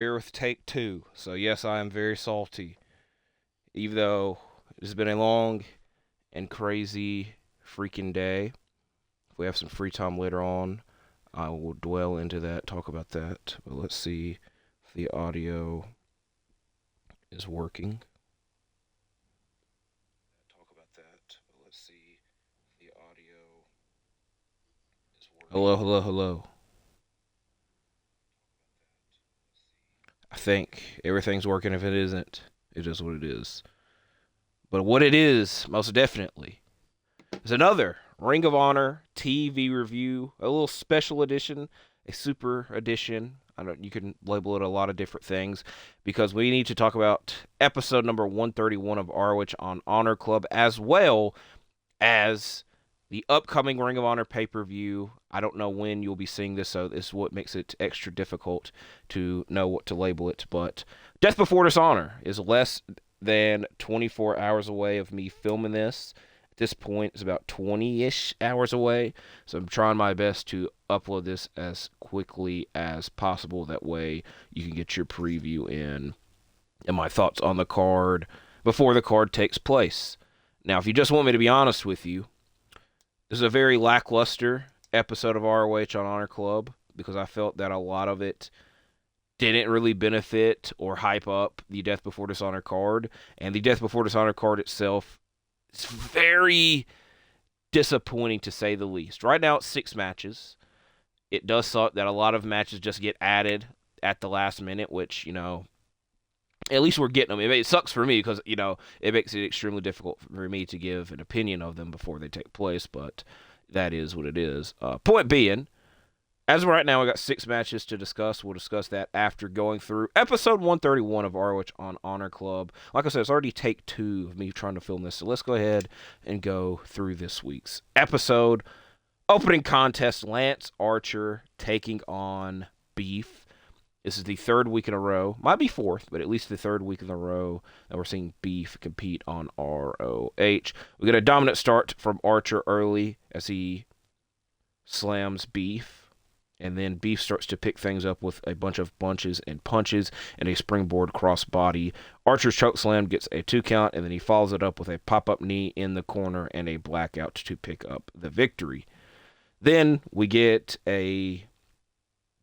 Here with take two. So yes, I am very salty. Even though it's been a long and crazy freaking day. If we have some free time later on, I will dwell into that, talk about that. But let's see if the audio is working. Talk about that. But let's see if the audio is working. Hello, hello, hello. I think everything's working. If it isn't, it is what it is. But what it is, most definitely, is another Ring of Honor TV review, a little special edition, a super edition. I don't. You can label it a lot of different things because we need to talk about episode number 131 of ROH on Honor Club, as well as the upcoming Ring of Honor pay-per-view. I don't know when you'll be seeing this, so this is what makes it extra difficult to know what to label it. But Death Before Dishonor is less than 24 hours away of me filming this. At this point, it's about 20-ish hours away, so I'm trying my best to upload this as quickly as possible. That way, you can get your preview in and my thoughts on the card before the card takes place. Now, if you just want me to be honest with you, this is a very lackluster episode of ROH on Honor Club because I felt that a lot of it didn't really benefit or hype up the Death Before Dishonor card. And the Death Before Dishonor card itself is very disappointing to say the least. Right now it's 6 matches. It does suck that a lot of matches just get added at the last minute, which, at least we're getting them. It sucks for me because, it makes it extremely difficult for me to give an opinion of them before they take place, but that is what it is. Point being, as of right now, I got 6 matches to discuss. We'll discuss that after going through episode 131 of ROH on Honor Club. Like I said, it's already take 2 of me trying to film this, so let's go ahead and go through this week's episode. Opening contest, Lance Archer taking on Beef. This is the 3rd week in a row. Might be 4th, but at least the 3rd week in a row that we're seeing Beef compete on ROH. We get a dominant start from Archer early as he slams Beef. And then Beef starts to pick things up with a bunch of bunches and punches and a springboard crossbody. Archer's chokeslam gets a 2 count, and then he follows it up with a pop-up knee in the corner and a blackout to pick up the victory. Then we get a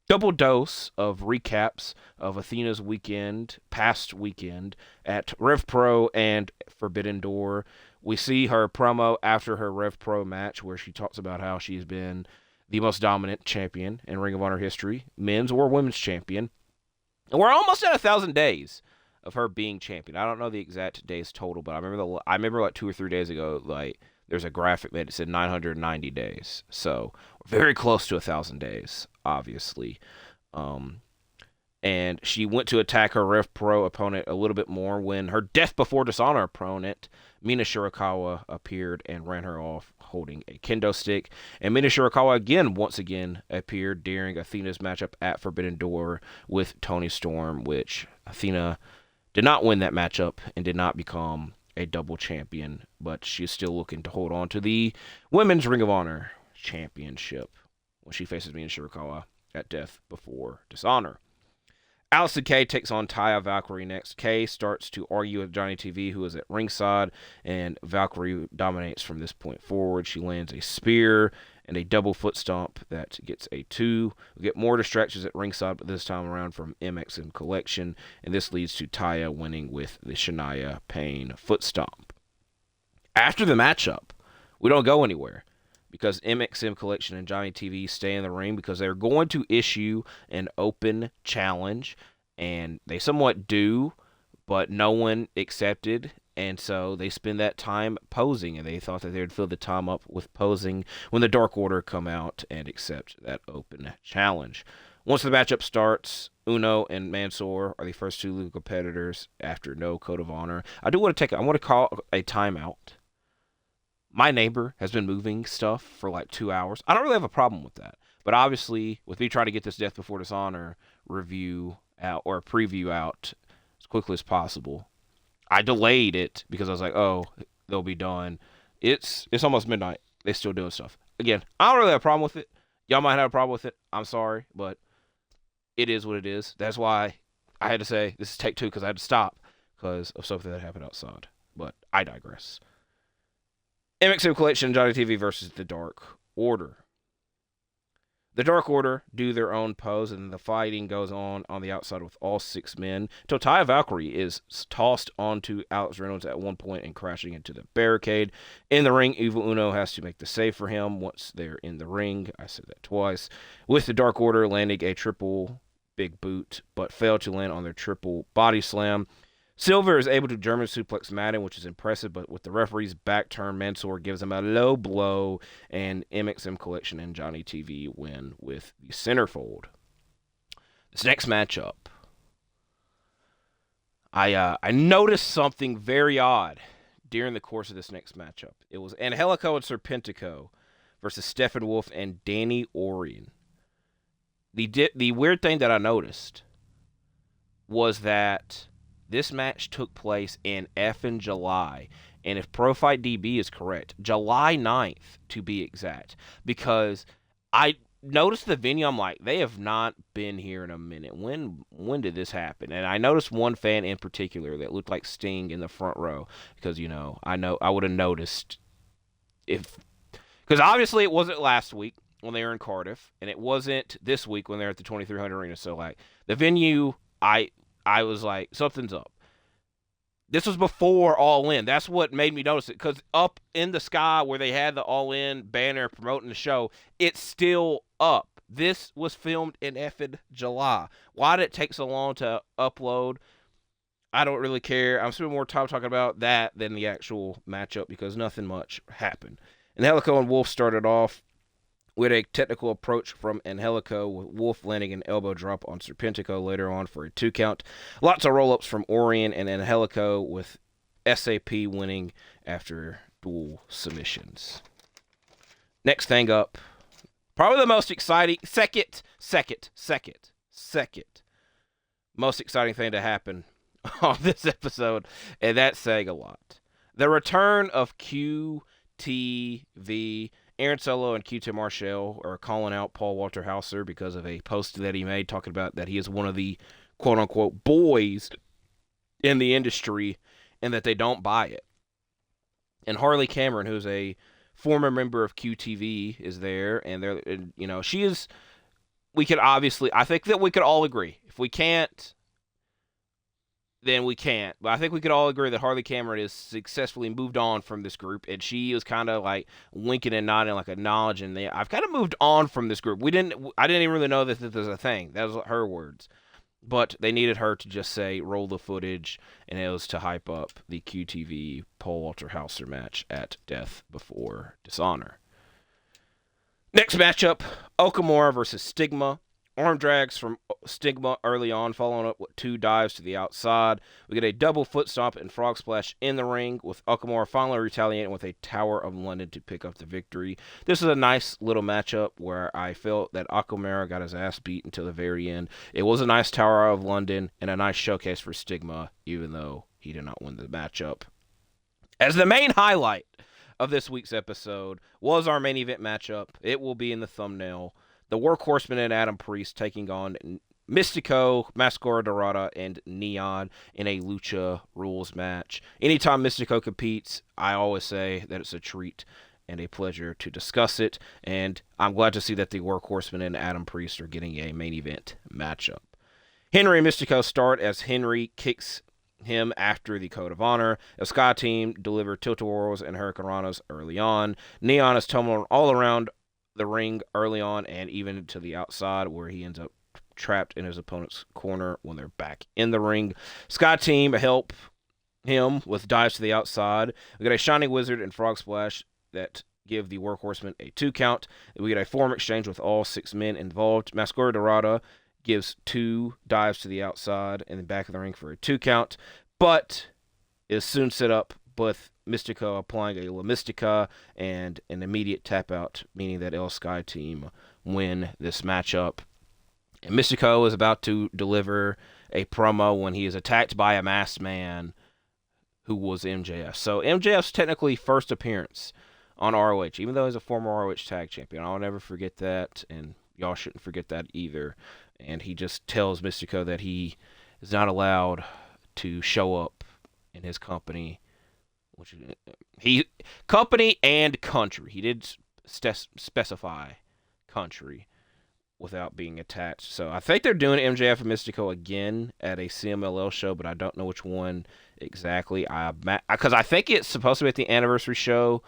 double dose of recaps of Athena's past weekend at Rev Pro and Forbidden Door. We see her promo after her Rev Pro match where she talks about how she's been the most dominant champion in Ring of Honor history, men's or women's champion. And we're almost at 1,000 days of her being champion. I don't know the exact days total, but I remember like 2 or 3 days ago, like there's a graphic that said 990 days. So we're very close to 1,000 days, obviously. And she went to attack her Rev Pro opponent a little bit more when her Death Before Dishonor opponent, Mina Shirakawa, appeared and ran her off holding a kendo stick. And Mina Shirakawa once again appeared during Athena's matchup at Forbidden Door with Toni Storm, which Athena did not win that matchup and did not become a double champion, but she's still looking to hold on to the Women's Ring of Honor Championship when she faces Mina Shirakawa at Death Before Dishonor. Allison Kay takes on Taya Valkyrie next. Kay starts to argue with Johnny TV, who is at ringside, and Valkyrie dominates from this point forward. She lands a spear and a double foot stomp that gets a 2. We get more distractions at ringside, but this time around from MXM Collection, and this leads to Taya winning with the Shania Payne foot stomp. After the matchup, we don't go anywhere, because MXM Collection and Johnny TV stay in the ring because they're going to issue an open challenge, and they somewhat do, but no one accepted, and so they spend that time posing, and they thought that they would fill the time up with posing when the Dark Order come out and accept that open challenge. Once the matchup starts, Uno and Mansoor are the first 2 legal competitors after no code of honor. I want to call a timeout. My neighbor has been moving stuff for like 2 hours. I don't really have a problem with that. But obviously, with me trying to get this Death Before Dishonor review out or preview out as quickly as possible, I delayed it because I was like, oh, they'll be done. It's almost midnight. They're still doing stuff. Again, I don't really have a problem with it. Y'all might have a problem with it. I'm sorry, but it is what it is. That's why I had to say this is take 2 because I had to stop because of something that happened outside. But I digress. MXM Collection, Johnny TV versus the Dark Order. The Dark Order do their own pose, and the fighting goes on the outside with all 6 men. Taya Valkyrie is tossed onto Alex Reynolds at one point and crashing into the barricade. In the ring, Evil Uno has to make the save for him once they're in the ring. I said that twice. With the Dark Order landing a triple big boot, but failed to land on their triple body slam. Silver is able to German suplex Madden, which is impressive, but with the referee's back turn, Mansoor gives him a low blow, and MXM Collection and Johnny TV win with the centerfold. This next matchup, I noticed something very odd during the course of this next matchup. It was Angelico and Serpentico versus Stephen Wolf and Danny Orion. The weird thing that I noticed was that this match took place in effing July. And if Profight DB is correct, July 9th to be exact. Because I noticed the venue, I'm like, they have not been here in a minute. When did this happen? And I noticed one fan in particular that looked like Sting in the front row. Because, I would have noticed if... Because obviously it wasn't last week when they were in Cardiff. And it wasn't this week when they're at the 2300 Arena. So, the venue, I was like, something's up. This was before All In. That's what made me notice it. Because up in the sky where they had the All In banner promoting the show, it's still up. This was filmed in effing July. Why did it take so long to upload? I don't really care. I'm spending more time talking about that than the actual matchup because nothing much happened. Angelico and Wolf started off with a technical approach from Angelico, with Wolf landing an elbow drop on Serpentico later on for a 2 count. Lots of roll-ups from Orion and Angelico, with SAP winning after dual submissions. Next thing up, probably the most exciting, second most exciting thing to happen on this episode, and that's saying a lot. The return of QTV. Aaron Solo and QT Marshall are calling out Paul Walter Hauser because of a post that he made talking about that he is one of the quote-unquote boys in the industry and that they don't buy it. And Harley Cameron, who's a former member of QTV, is there, and she is. I think that we could all agree. If we can't, then we can't. But I think we could all agree that Harley Cameron has successfully moved on from this group, and she was kind of like winking and nodding, like acknowledging I've kind of moved on from this group. I didn't even really know that this was a thing. That was her words. But they needed her to just say, roll the footage, and it was to hype up the QTV Paul Walter Hauser match at Death Before Dishonor. Next matchup, Okamura versus Stigma. Arm drags from Stigma early on, following up with 2 dives to the outside. We get a double foot stomp and frog splash in the ring, with Okamura finally retaliating with a Tower of London to pick up the victory. This is a nice little matchup where I felt that Okamura got his ass beat until the very end. It was a nice Tower of London and a nice showcase for Stigma, even though he did not win the matchup. As the main highlight of this week's episode was our main event matchup. It will be in the thumbnail. The Workhorsemen and Adam Priest taking on Misitco, Mascara Dorada, and Neon in a Lucha Rules match. Anytime Misitco competes, I always say that it's a treat and a pleasure to discuss it, and I'm glad to see that the Workhorsemen and Adam Priest are getting a main event matchup. Henry and Misitco start as Henry kicks him after the Code of Honor. The Sky Team deliver Tilt-A-Whirls and Hurricanranas early on. Neon is tumbling all around the ring early on and even to the outside, where he ends up trapped in his opponent's corner when they're back in the ring. Sky Team help him with dives to the outside. We get a Shining Wizard and Frog Splash that give the Workhorsemen a 2 count. We get a form exchange with all 6 men involved. Mascara Dorada gives 2 dives to the outside and the back of the ring for a 2 count, but is soon set up with Misitco applying a La Mystica and an immediate tap out, meaning that El Sky Team win this matchup. And Misitco is about to deliver a promo when he is attacked by a masked man who was MJF. So MJF's technically first appearance on ROH, even though he's a former ROH tag champion. I'll never forget that, and y'all shouldn't forget that either. And he just tells Misitco that he is not allowed to show up in his company, which he company and country. He did specify country without being attached. So I think they're doing MJF and Misitco again at a CMLL show, but I don't know which one exactly. Because I think it's supposed to be at the anniversary show,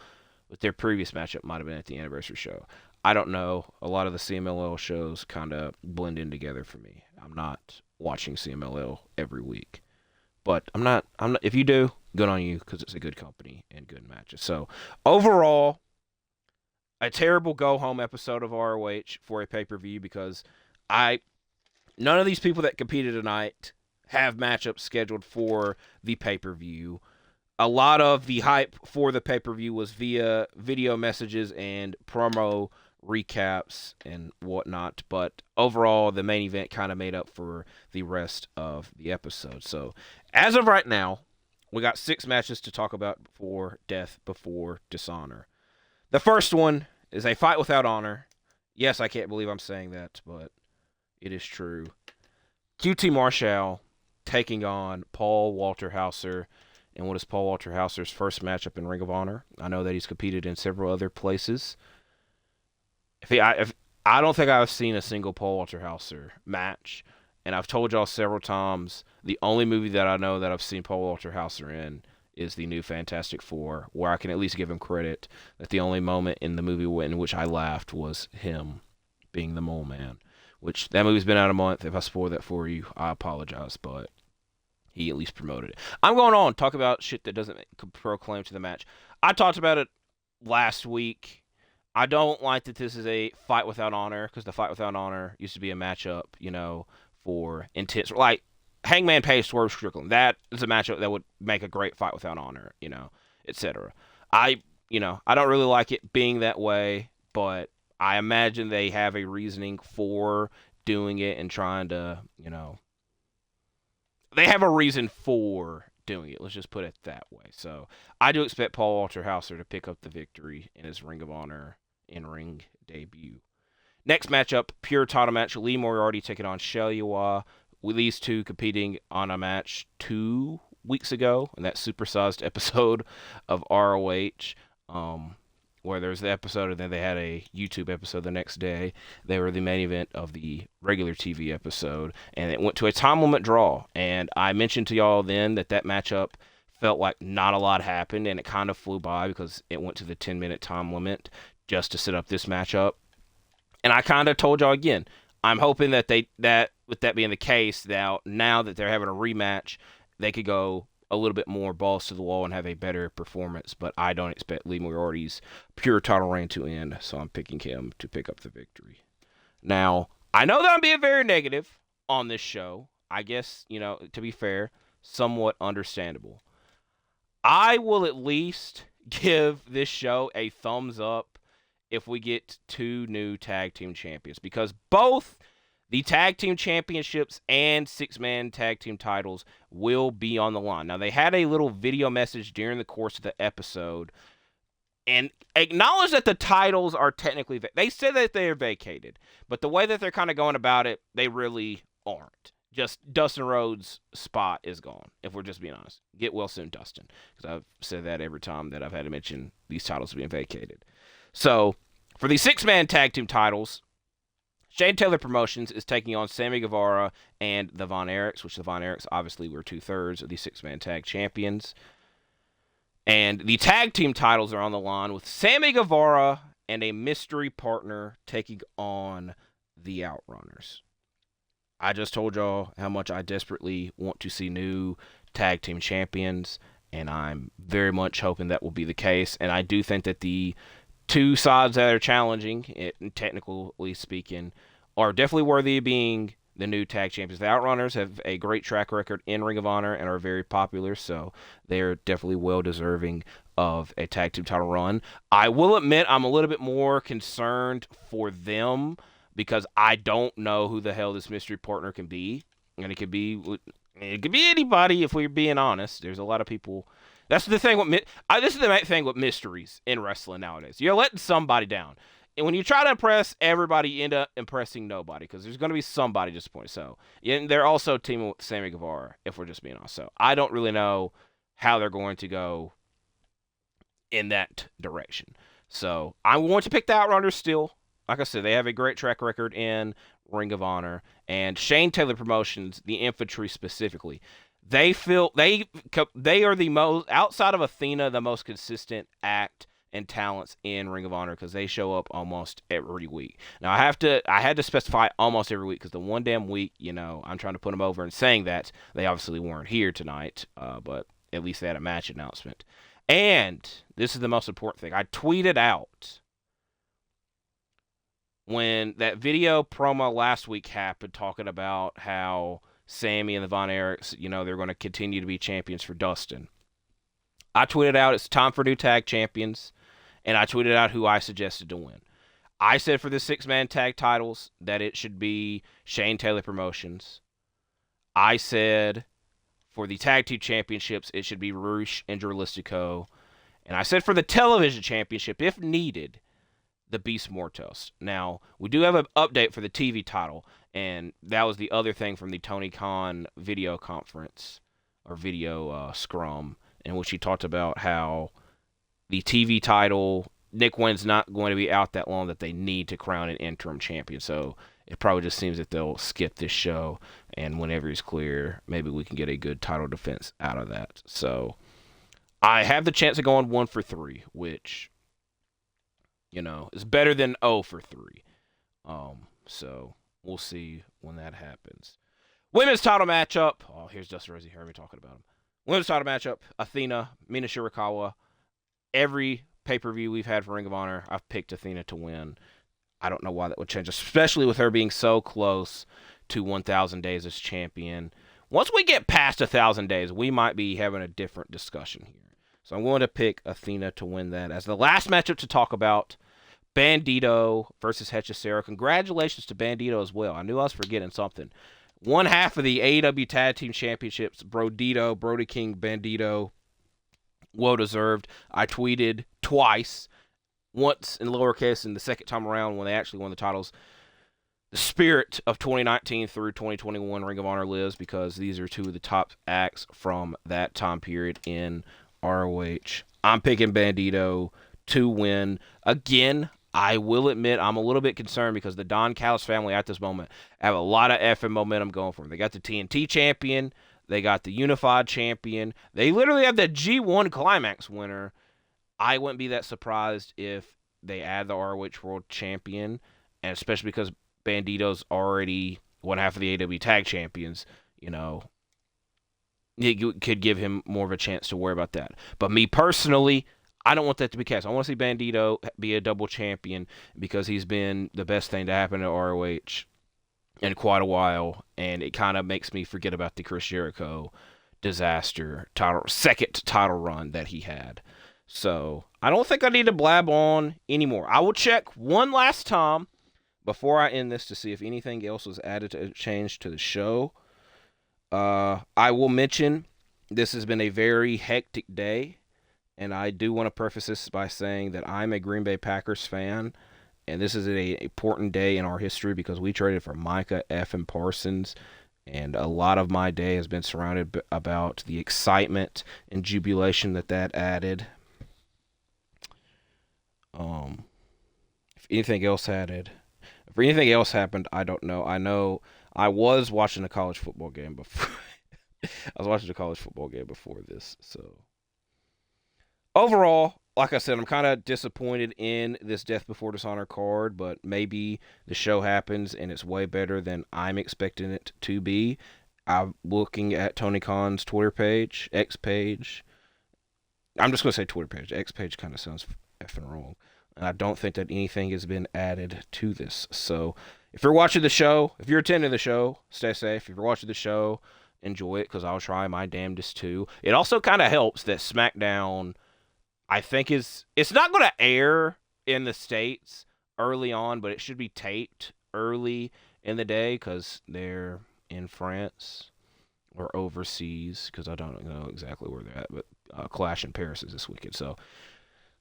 but their previous matchup might have been at the anniversary show. I don't know. A lot of the CMLL shows kind of blend in together for me. I'm not watching CMLL every week, but I'm not. If you do, good on you, because it's a good company and good matches. So overall, a terrible go-home episode of ROH for a pay-per-view, because none of these people that competed tonight have matchups scheduled for the pay-per-view. A lot of the hype for the pay-per-view was via video messages and promo recaps and whatnot, but overall, the main event kind of made up for the rest of the episode. So, as of right now, we got 6 matches to talk about for Death Before Dishonor. The first one is a fight without honor. Yes, I can't believe I'm saying that, but it is true. QT Marshall taking on Paul Walter Hauser in what is Paul Walter Hauser's first matchup in Ring of Honor. I know that he's competed in several other places. I don't think I've seen a single Paul Walter Hauser match, and I've told y'all several times, the only movie that I know that I've seen Paul Walter Hauser in is the new Fantastic Four, where I can at least give him credit that the only moment in the movie in which I laughed was him being the Mole Man, which that movie's been out a month. If I spoiled that for you, I apologize, but he at least promoted it. I'm going on, talk about shit that doesn't proclaim to the match. I talked about it last week. I don't like that this is a fight without honor, because the fight without honor used to be a matchup, for intense, like Hangman Page, Swerve Strickland. That is a matchup that would make a great fight without honor, etc. I don't really like it being that way, but I imagine they have a reasoning for doing it and trying to, they have a reason for doing it. Let's just put it that way. So I do expect Paul Walter Hauser to pick up the victory in his Ring of Honor in-ring debut. Next matchup, pure title match. Lee Moriarty taking on Shellua. With these two competing on a match 2 weeks ago in that supersized episode of ROH, where there's the episode and then they had a YouTube episode the next day. They were the main event of the regular TV episode, and it went to a time limit draw. And I mentioned to y'all then that matchup felt like not a lot happened, and it kind of flew by because it went to the 10-minute time limit just to set up this matchup. And I kind of told y'all again, I'm hoping that with that being the case, now that they're having a rematch, they could go a little bit more balls to the wall and have a better performance. But I don't expect Lee Moriarty's pure title reign to end, so I'm picking him to pick up the victory. Now, I know that I'm being very negative on this show. I guess, to be fair, somewhat understandable. I will at least give this show a thumbs up if we get 2 new tag team champions, because both the tag team championships and 6-man tag team titles will be on the line. Now, they had a little video message during the course of the episode and acknowledge that the titles are technically, they said that they are vacated, but the way that they're kind of going about it, they really aren't. Just Dustin Rhodes' spot is gone, if we're just being honest. Get well soon, Dustin, because I've said that every time that I've had to mention these titles being vacated. So, for the 6-man tag team titles, Shane Taylor Promotions is taking on Sammy Guevara and the Von Erichs, which the Von Erichs obviously were 2/3 of the 6-man tag champions. And the tag team titles are on the line with Sammy Guevara and a mystery partner taking on the Outrunners. I just told y'all how much I desperately want to see new tag team champions, and I'm very much hoping that will be the case. And I do think that the 2 sides that are challenging, technically speaking, are definitely worthy of being the new tag champions. The Outrunners have a great track record in Ring of Honor and are very popular, so they're definitely well deserving of a tag team title run. I will admit I'm a little bit more concerned for them because I don't know who the hell this mystery partner can be, and it could be anybody if we're being honest. There's a lot of people. That's the thing with this is the main thing with mysteries in wrestling nowadays. You're letting somebody down. And when you try to impress everybody, you end up impressing nobody because there's going to be somebody disappointed. So, and they're also teaming with Sammy Guevara, if we're just being honest. So, I don't really know how they're going to go in that direction. So, I'm going to pick the Outrunners still. Like I said, they have a great track record in Ring of Honor. And Shane Taylor Promotions, the Infantry specifically, they are the most, outside of Athena, the most consistent act and talents in Ring of Honor because they show up almost every week. Now I had to specify almost every week because the one damn week, I'm trying to put them over and saying that they obviously weren't here tonight, but at least they had a match announcement. And this is the most important thing. I tweeted out when that video promo last week happened talking about how Sammy and the Von Erichs, they're going to continue to be champions for Dustin. I tweeted out it's time for new tag champions, and I tweeted out who I suggested to win. I said for the 6-man tag titles that it should be Shane Taylor Promotions. I said for the tag team championships it should be Rush and Misitco. And I said for the television championship, if needed, the Beast Mortos. Now, we do have an update for the TV title, and that was the other thing from the Tony Khan video conference, or video scrum, in which he talked about how the TV title, Nick Wynn's not going to be out that long that they need to crown an interim champion. So it probably just seems that they'll skip this show, and whenever he's clear, maybe we can get a good title defense out of that. So I have the chance of going 1 for 3, which, is better than 0 for 3. So we'll see when that happens. Women's title matchup. Oh, here's Dustin Rossi. Heard me talking about him. Women's title matchup. Athena, Mina Shirakawa. Every pay-per-view we've had for Ring of Honor, I've picked Athena to win. I don't know why that would change, especially with her being so close to 1,000 days as champion. Once we get past 1,000 days, we might be having a different discussion here. So I'm going to pick Athena to win that. As the last matchup to talk about, Bandido versus Hechicero. Congratulations to Bandido as well. I knew I was forgetting something. One half of the AEW Tag Team Championships, Brody King, Bandido, well deserved. I tweeted twice, once in lowercase and the second time around when they actually won the titles. The spirit of 2019 through 2021 Ring of Honor lives because these are two of the top acts from that time period in ROH. I'm picking Bandido to win. Again, I will admit I'm a little bit concerned because the Don Callis family at this moment have a lot of effing momentum going for them. They got the TNT champion. They got the Unified champion. They literally have the G1 Climax winner. I wouldn't be that surprised if they add the ROH World Champion, and especially because Bandido's already one half of the AEW Tag Champions, it could give him more of a chance to worry about that. But me personally, I don't want that to be cast. I want to see Bandido be a double champion because he's been the best thing to happen to ROH in quite a while, and it kind of makes me forget about the Chris Jericho disaster second title run that he had. So I don't think I need to blab on anymore. I will check one last time before I end this to see if anything else was added to change to the show. I will mention this has been a very hectic day, and I do want to preface this by saying that I'm a Green Bay Packers fan, and this is an important day in our history because we traded for Micah F. and Parsons, and a lot of my day has been surrounded about the excitement and jubilation that added. If anything else happened, I don't know. I know I was watching a college football game before. This. So overall, like I said, I'm kind of disappointed in this Death Before Dishonor card, but maybe the show happens and it's way better than I'm expecting it to be. I'm looking at Tony Khan's Twitter page, X page. I'm just going to say Twitter page. X page kind of sounds effing wrong. And I don't think that anything has been added to this. So if you're watching the show, if you're attending the show, stay safe. If you're watching the show, enjoy it because I'll try my damnedest too. It also kind of helps that SmackDown, I think, it's not going to air in the States early on, but it should be taped early in the day because they're in France or overseas because I don't know exactly where they're at, but Clash in Paris is this weekend. So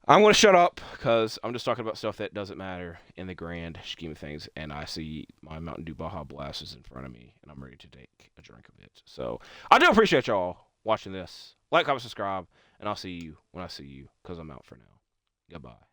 I'm going to shut up because I'm just talking about stuff that doesn't matter in the grand scheme of things. And I see my Mountain Dew Baja Blast is in front of me, and I'm ready to take a drink of it. So I do appreciate y'all watching this. Like, comment, subscribe, and I'll see you when I see you because I'm out for now. Goodbye.